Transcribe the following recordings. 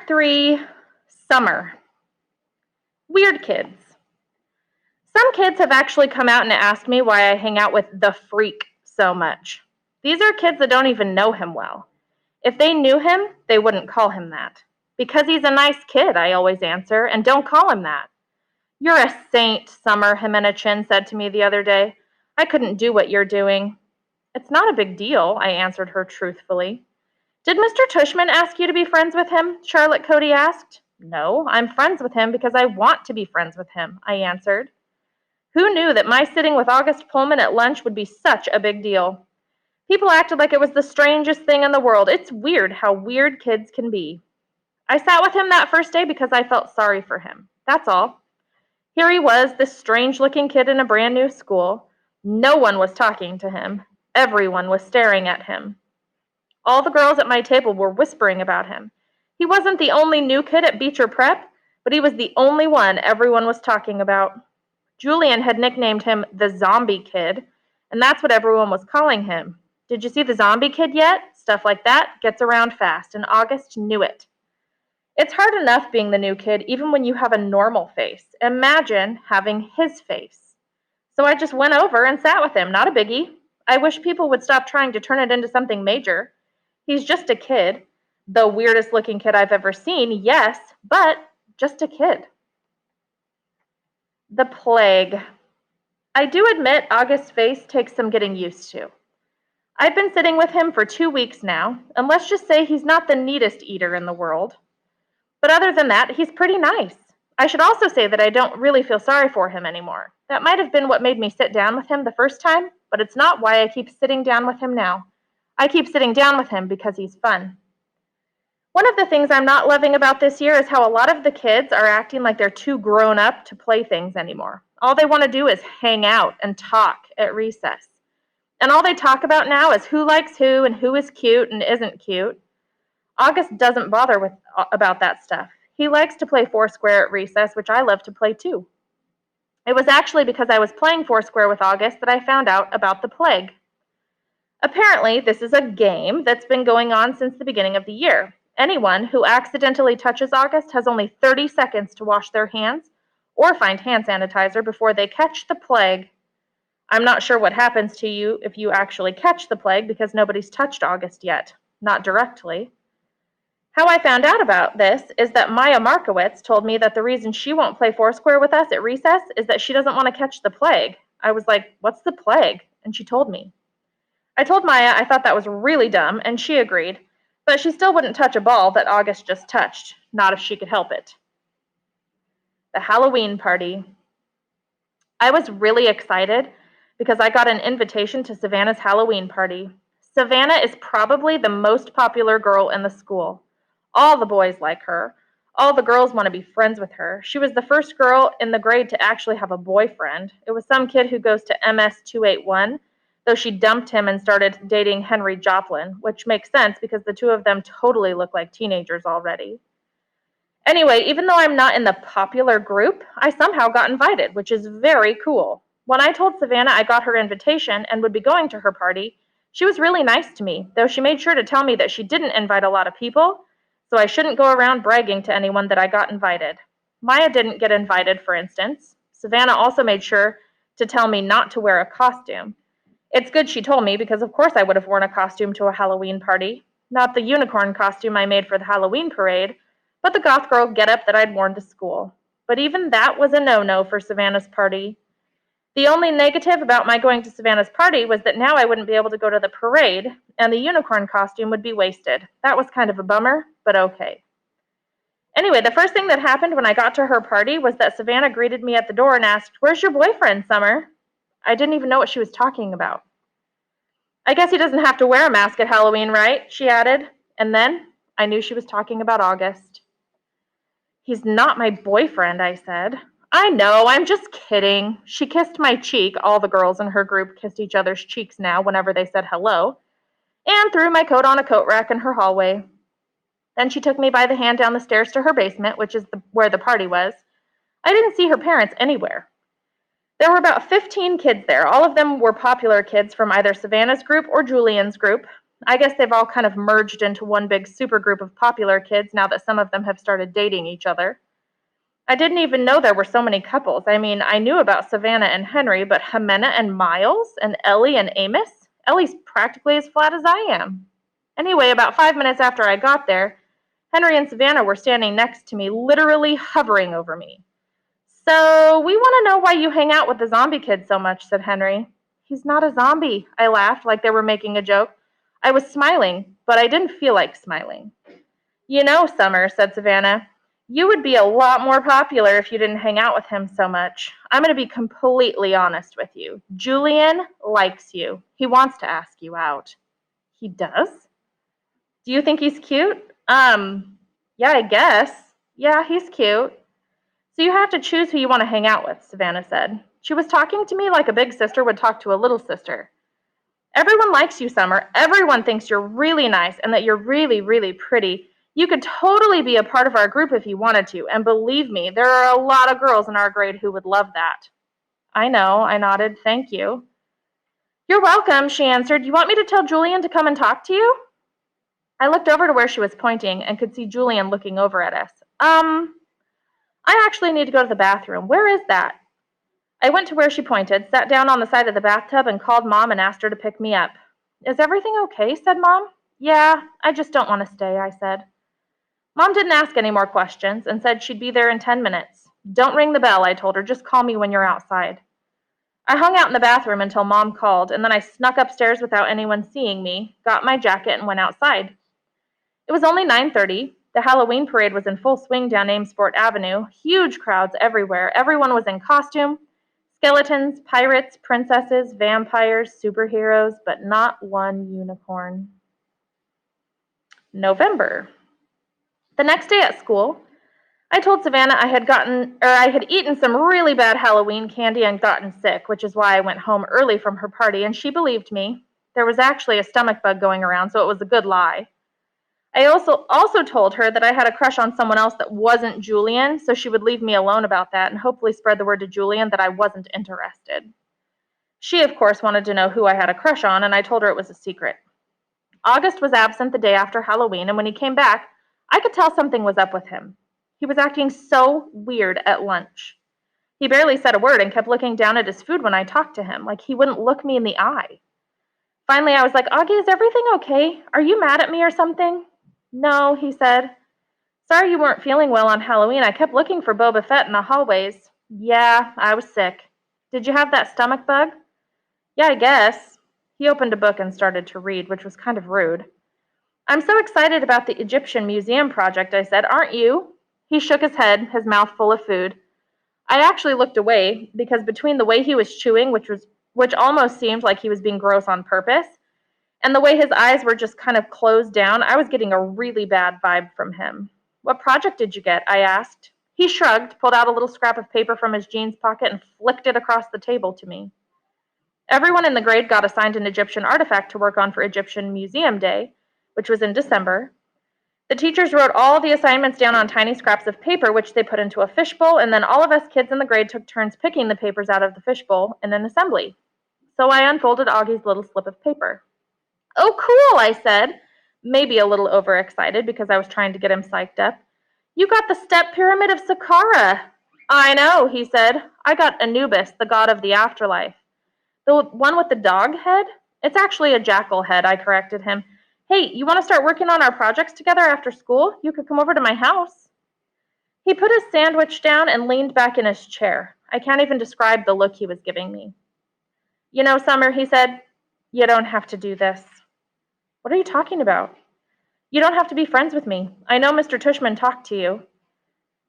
Part 3, Summer. Weird kids. Some kids have actually come out and asked me why I hang out with the freak so much. These are kids that don't even know him well. If they knew him, they wouldn't call him that. Because he's a nice kid, I always answer, and don't call him that. You're a saint, Summer, Jimena Chin said to me the other day. I couldn't do what you're doing. It's not a big deal, I answered her truthfully. Did Mr. Tushman ask you to be friends with him? Charlotte Cody asked. No, I'm friends with him because I want to be friends with him, I answered. Who knew that my sitting with August Pullman at lunch would be such a big deal? People acted like it was the strangest thing in the world. It's weird how weird kids can be. I sat with him that first day because I felt sorry for him. That's all. Here he was, this strange-looking kid in a brand new school. No one was talking to him. Everyone was staring at him. All the girls at my table were whispering about him. He wasn't the only new kid at Beecher Prep, but he was the only one everyone was talking about. Julian had nicknamed him the Zombie Kid, and that's what everyone was calling him. Did you see the Zombie Kid yet? Stuff like that gets around fast, and August knew it. It's hard enough being the new kid, even when you have a normal face. Imagine having his face. So I just went over and sat with him, not a biggie. I wish people would stop trying to turn it into something major. He's just a kid. The weirdest looking kid I've ever seen, yes, but just a kid. The plague. I do admit August's face takes some getting used to. I've been sitting with him for 2 weeks now, and let's just say he's not the neatest eater in the world. But other than that, he's pretty nice. I should also say that I don't really feel sorry for him anymore. That might have been what made me sit down with him the first time, but it's not why I keep sitting down with him now. I keep sitting down with him because he's fun. One of the things I'm not loving about this year is how a lot of the kids are acting like they're too grown up to play things anymore. All they want to do is hang out and talk at recess. And all they talk about now is who likes who and who is cute and isn't cute. August doesn't bother about that stuff. He likes to play Foursquare at recess, which I love to play too. It was actually because I was playing Foursquare with August that I found out about the plague. Apparently, this is a game that's been going on since the beginning of the year. Anyone who accidentally touches August has only 30 seconds to wash their hands or find hand sanitizer before they catch the plague. I'm not sure what happens to you if you actually catch the plague because nobody's touched August yet, not directly. How I found out about this is that Maya Markowitz told me that the reason she won't play Foursquare with us at recess is that she doesn't want to catch the plague. I was like, what's the plague? And she told me. I told Maya I thought that was really dumb, and she agreed, but she still wouldn't touch a ball that August just touched, not if she could help it. The Halloween party. I was really excited because I got an invitation to Savannah's Halloween party. Savannah is probably the most popular girl in the school. All the boys like her. All the girls want to be friends with her. She was the first girl in the grade to actually have a boyfriend. It was some kid who goes to MS 281, though she dumped him and started dating Henry Joplin, which makes sense because the two of them totally look like teenagers already. Anyway, even though I'm not in the popular group, I somehow got invited, which is very cool. When I told Savannah I got her invitation and would be going to her party, she was really nice to me, though she made sure to tell me that she didn't invite a lot of people, so I shouldn't go around bragging to anyone that I got invited. Maya didn't get invited, for instance. Savannah also made sure to tell me not to wear a costume. It's good she told me because of course I would have worn a costume to a Halloween party. Not the unicorn costume I made for the Halloween parade, but the goth girl getup that I'd worn to school. But even that was a no-no for Savannah's party. The only negative about my going to Savannah's party was that now I wouldn't be able to go to the parade, and the unicorn costume would be wasted. That was kind of a bummer, but okay. Anyway, the first thing that happened when I got to her party was that Savannah greeted me at the door and asked, "Where's your boyfriend, Summer?" I didn't even know what she was talking about. "I guess he doesn't have to wear a mask at Halloween, right?" she added. And then I knew she was talking about August. "He's not my boyfriend," I said. "I know, I'm just kidding." She kissed my cheek. All the girls in her group kissed each other's cheeks now whenever they said hello, and threw my coat on a coat rack in her hallway. Then she took me by the hand down the stairs to her basement, which is where the party was. I didn't see her parents anywhere. There were about 15 kids there. All of them were popular kids from either Savannah's group or Julian's group. I guess they've all kind of merged into one big super group of popular kids now that some of them have started dating each other. I didn't even know there were so many couples. I mean, I knew about Savannah and Henry, but Jimena and Miles, and Ellie and Amos? Ellie's practically as flat as I am. Anyway, about 5 minutes after I got there, Henry and Savannah were standing next to me, literally hovering over me. So, we want to know why you hang out with the zombie kid so much, said Henry. He's not a zombie, I laughed like they were making a joke. I was smiling, but I didn't feel like smiling. You know, Summer, said Savannah, you would be a lot more popular if you didn't hang out with him so much. I'm going to be completely honest with you. Julian likes you. He wants to ask you out. He does? Do you think he's cute? Yeah, I guess. Yeah, he's cute. So you have to choose who you want to hang out with, Savannah said. She was talking to me like a big sister would talk to a little sister. Everyone likes you, Summer. Everyone thinks you're really nice and that you're really, really pretty. You could totally be a part of our group if you wanted to, and believe me, there are a lot of girls in our grade who would love that. I know, I nodded. Thank you. You're welcome, she answered. You want me to tell Julian to come and talk to you? I looked over to where she was pointing and could see Julian looking over at us. I actually need to go to the bathroom. Where is that? I went to where she pointed, sat down on the side of the bathtub, and called Mom and asked her to pick me up. Is everything okay? Said Mom. Yeah, I just don't want to stay, I said. Mom didn't ask any more questions and said she'd be there in 10 minutes. Don't ring the bell, I told her. Just call me when you're outside. I hung out in the bathroom until Mom called, and then I snuck upstairs without anyone seeing me, got my jacket, and went outside. It was only 9:30. The Halloween parade was in full swing down Amesport Avenue. Huge crowds everywhere. Everyone was in costume. Skeletons, pirates, princesses, vampires, superheroes, but not one unicorn. November. The next day at school, I told Savannah I had eaten some really bad Halloween candy and gotten sick, which is why I went home early from her party, and she believed me. There was actually a stomach bug going around, so it was a good lie. I also told her that I had a crush on someone else that wasn't Julian, so she would leave me alone about that and hopefully spread the word to Julian that I wasn't interested. She, of course, wanted to know who I had a crush on, and I told her it was a secret. August was absent the day after Halloween, and when he came back, I could tell something was up with him. He was acting so weird at lunch. He barely said a word and kept looking down at his food when I talked to him, like he wouldn't look me in the eye. Finally, I was like, Augie, is everything okay? Are you mad at me or something? No, he said. Sorry you weren't feeling well on Halloween. I kept looking for Boba Fett in the hallways. Yeah, I was sick. Did you have that stomach bug? Yeah, I guess. He opened a book and started to read, which was kind of rude. I'm so excited about the Egyptian Museum project, I said. Aren't you? He shook his head, his mouth full of food. I actually looked away because between the way he was chewing, which almost seemed like he was being gross on purpose, and the way his eyes were just kind of closed down, I was getting a really bad vibe from him. What project did you get? I asked. He shrugged, pulled out a little scrap of paper from his jeans pocket, and flicked it across the table to me. Everyone in the grade got assigned an Egyptian artifact to work on for Egyptian Museum Day, which was in December. The teachers wrote all the assignments down on tiny scraps of paper, which they put into a fishbowl, and then all of us kids in the grade took turns picking the papers out of the fishbowl in an assembly. So I unfolded Augie's little slip of paper. Oh, cool, I said, maybe a little overexcited because I was trying to get him psyched up. You got the step pyramid of Saqqara. I know, he said. I got Anubis, the god of the afterlife. The one with the dog head? It's actually a jackal head, I corrected him. Hey, you want to start working on our projects together after school? You could come over to my house. He put his sandwich down and leaned back in his chair. I can't even describe the look he was giving me. You know, Summer, he said, you don't have to do this. What are you talking about? You don't have to be friends with me. I know Mr. Tushman talked to you.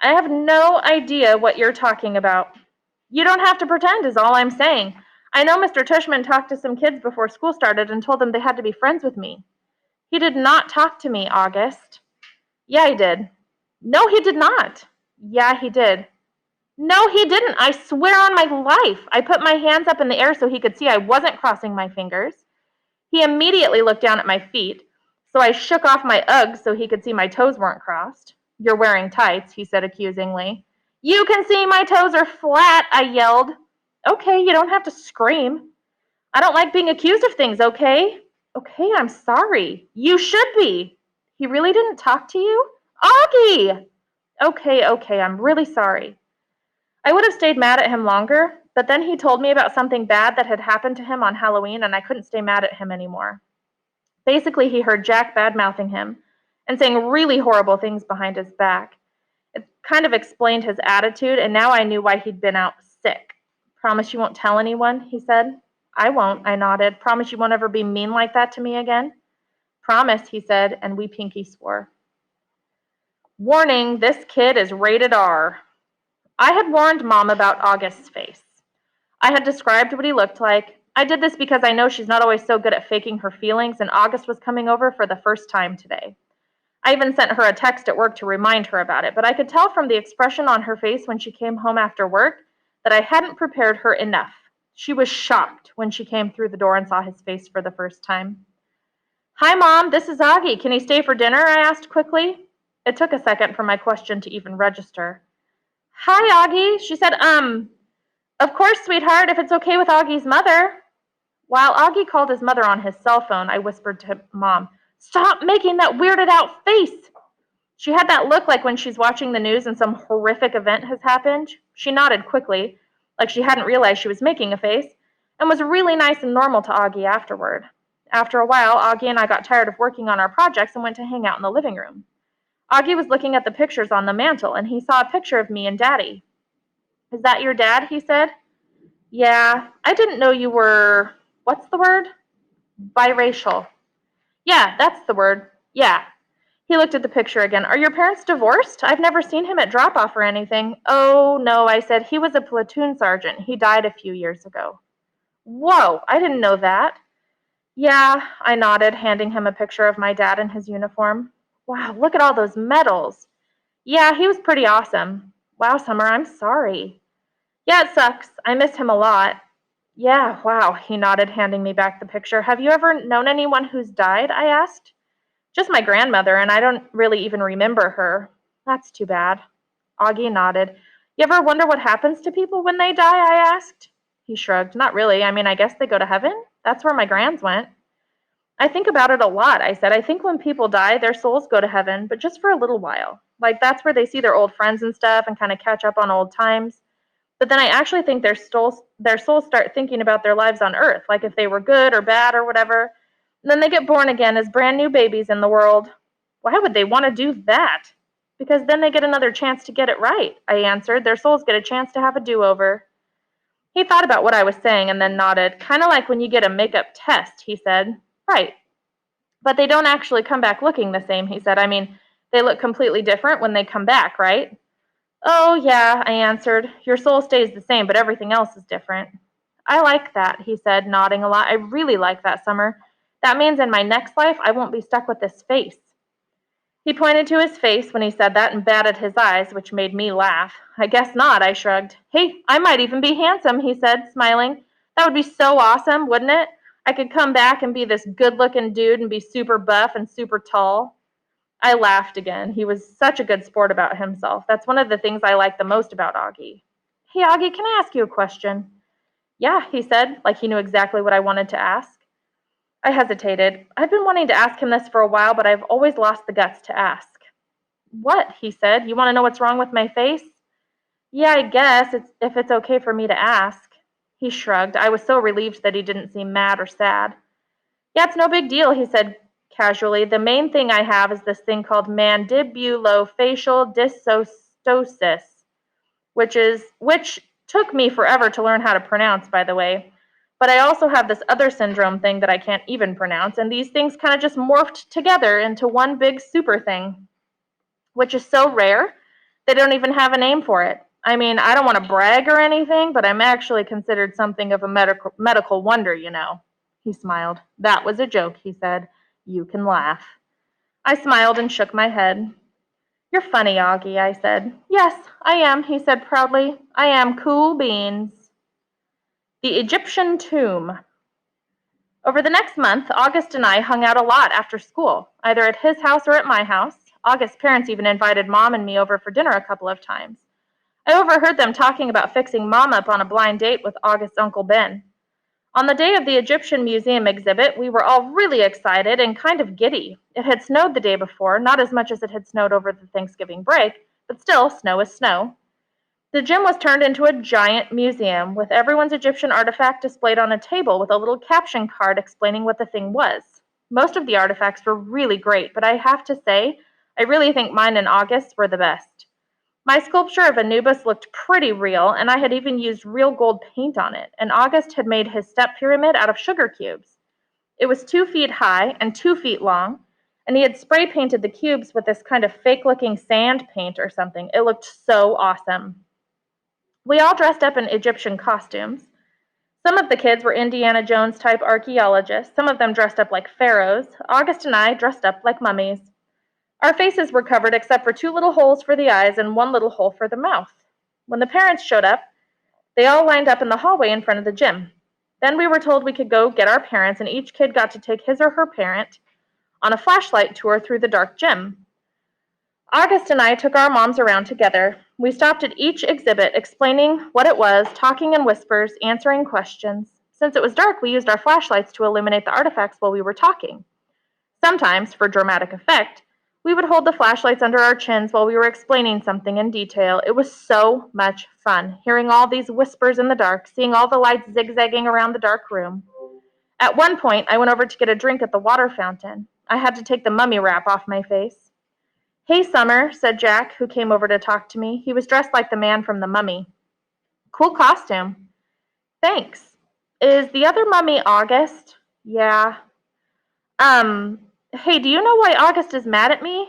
I have no idea what you're talking about. You don't have to pretend is all I'm saying. I know Mr. Tushman talked to some kids before school started and told them they had to be friends with me. He did not talk to me, August. Yeah, he did. No, he did not. Yeah, he did. No, he didn't. I swear on my life. I put my hands up in the air so he could see I wasn't crossing my fingers. He immediately looked down at my feet, so I shook off my Uggs so he could see my toes weren't crossed. You're wearing tights, he said accusingly. You can see my toes are flat, I yelled. Okay, you don't have to scream. I don't like being accused of things, okay? Okay, I'm sorry. You should be. He really didn't talk to you? Augie! Okay, I'm really sorry. I would have stayed mad at him longer, but then he told me about something bad that had happened to him on Halloween, and I couldn't stay mad at him anymore. Basically, he heard Jack bad-mouthing him and saying really horrible things behind his back. It kind of explained his attitude, and now I knew why he'd been out sick. Promise you won't tell anyone, he said. I won't, I nodded. Promise you won't ever be mean like that to me again? Promise, he said, and we pinky swore. Warning, this kid is rated R. I had warned Mom about August's face. I had described what he looked like. I did this because I know she's not always so good at faking her feelings, and August was coming over for the first time today. I even sent her a text at work to remind her about it, but I could tell from the expression on her face when she came home after work that I hadn't prepared her enough. She was shocked when she came through the door and saw his face for the first time. Hi, Mom, this is Augie. Can he stay for dinner? I asked quickly. It took a second for my question to even register. Hi, Augie, she said, of course, sweetheart, if it's okay with Augie's mother. While Augie called his mother on his cell phone, I whispered to Mom, Stop making that weirded out face! She had that look like when she's watching the news and some horrific event has happened. She nodded quickly, like she hadn't realized she was making a face, and was really nice and normal to Augie afterward. After a while, Augie and I got tired of working on our projects and went to hang out in the living room. Augie was looking at the pictures on the mantle, and he saw a picture of me and Daddy. Is that your dad? He said. Yeah, I didn't know you were, what's the word? Biracial. Yeah, that's the word. Yeah. He looked at the picture again. Are your parents divorced? I've never seen him at drop-off or anything. Oh, no, I said. He was a platoon sergeant. He died a few years ago. Whoa, I didn't know that. Yeah, I nodded, handing him a picture of my dad in his uniform. Wow, look at all those medals. Yeah, he was pretty awesome. Wow, Summer, I'm sorry. Yeah, it sucks. I miss him a lot. Yeah, wow, he nodded, handing me back the picture. Have you ever known anyone who's died? I asked. Just my grandmother, and I don't really even remember her. That's too bad. Augie nodded. You ever wonder what happens to people when they die? I asked. He shrugged. Not really. I mean, I guess they go to heaven. That's where my grands went. I think about it a lot, I said. I think when people die, their souls go to heaven, but just for a little while. Like, that's where they see their old friends and stuff and kind of catch up on old times. But then I actually think their souls start thinking about their lives on earth, like if they were good or bad or whatever. And then they get born again as brand new babies in the world. Why would they want to do that? Because then they get another chance to get it right, I answered. Their souls get a chance to have a do-over. He thought about what I was saying and then nodded. Kind of like when you get a makeup test, he said. Right. But they don't actually come back looking the same, he said. I mean, they look completely different when they come back, right? Oh, yeah, I answered. Your soul stays the same, but everything else is different. I like that, he said, nodding a lot. I really like that, Summer. That means in my next life, I won't be stuck with this face. He pointed to his face when he said that and batted his eyes, which made me laugh. I guess not, I shrugged. Hey, I might even be handsome, he said, smiling. That would be so awesome, wouldn't it? I could come back and be this good-looking dude and be super buff and super tall. I laughed again. He was such a good sport about himself. That's one of the things I like the most about Augie. Hey, Augie, can I ask you a question? Yeah, he said, like he knew exactly what I wanted to ask. I hesitated. I've been wanting to ask him this for a while, but I've always lost the guts to ask. What? He said. You want to know what's wrong with my face? Yeah, I guess, if it's okay for me to ask. He shrugged. I was so relieved that he didn't seem mad or sad. Yeah, it's no big deal, he said casually. The main thing I have is this thing called mandibulofacial dysostosis, which took me forever to learn how to pronounce, by the way. But I also have this other syndrome thing that I can't even pronounce, and these things kind of just morphed together into one big super thing, which is so rare, they don't even have a name for it. I mean, I don't want to brag or anything, but I'm actually considered something of a medical wonder, you know. He smiled. That was a joke, he said. You can laugh. I smiled and shook my head. You're funny, Augie, I said. Yes, I am, he said proudly. I am cool beans. The Egyptian Tomb. Over the next month, August and I hung out a lot after school, either at his house or at my house. August's parents even invited Mom and me over for dinner a couple of times. I overheard them talking about fixing Mom up on a blind date with August's Uncle Ben. On the day of the Egyptian Museum exhibit, we were all really excited and kind of giddy. It had snowed the day before, not as much as it had snowed over the Thanksgiving break, but still, snow is snow. The gym was turned into a giant museum, with everyone's Egyptian artifact displayed on a table with a little caption card explaining what the thing was. Most of the artifacts were really great, but I have to say, I really think mine and August's were the best. My sculpture of Anubis looked pretty real, and I had even used real gold paint on it, and August had made his step pyramid out of sugar cubes. It was 2 feet high and 2 feet long, and he had spray painted the cubes with this kind of fake-looking sand paint or something. It looked so awesome. We all dressed up in Egyptian costumes. Some of the kids were Indiana Jones type archaeologists, some of them dressed up like pharaohs. August and I dressed up like mummies. Our faces were covered except for 2 little holes for the eyes and 1 little hole for the mouth. When the parents showed up, they all lined up in the hallway in front of the gym. Then we were told we could go get our parents, and each kid got to take his or her parent on a flashlight tour through the dark gym. August and I took our moms around together. We stopped at each exhibit, explaining what it was, talking in whispers, answering questions. Since it was dark, we used our flashlights to illuminate the artifacts while we were talking. Sometimes, for dramatic effect, we would hold the flashlights under our chins while we were explaining something in detail. It was so much fun, hearing all these whispers in the dark, seeing all the lights zigzagging around the dark room. At one point, I went over to get a drink at the water fountain. I had to take the mummy wrap off my face. "Hey, Summer," said Jack, who came over to talk to me. He was dressed like the man from The Mummy. "Cool costume." "Thanks. Is the other mummy August?" "Yeah." Hey, do you know why August is mad at me?"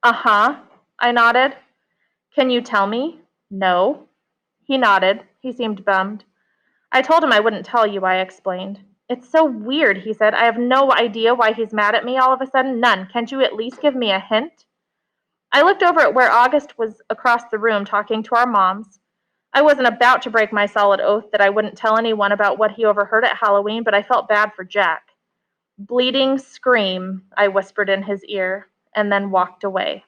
"Uh-huh," I nodded. "Can you tell me?" "No." He nodded. He seemed bummed. "I told him I wouldn't tell you," I explained. "It's so weird," he said. "I have no idea why he's mad at me all of a sudden. None. Can't you at least give me a hint?" I looked over at where August was across the room talking to our moms. I wasn't about to break my solid oath that I wouldn't tell anyone about what he overheard at Halloween, but I felt bad for Jack. "Bleeding scream," I whispered in his ear, and then walked away.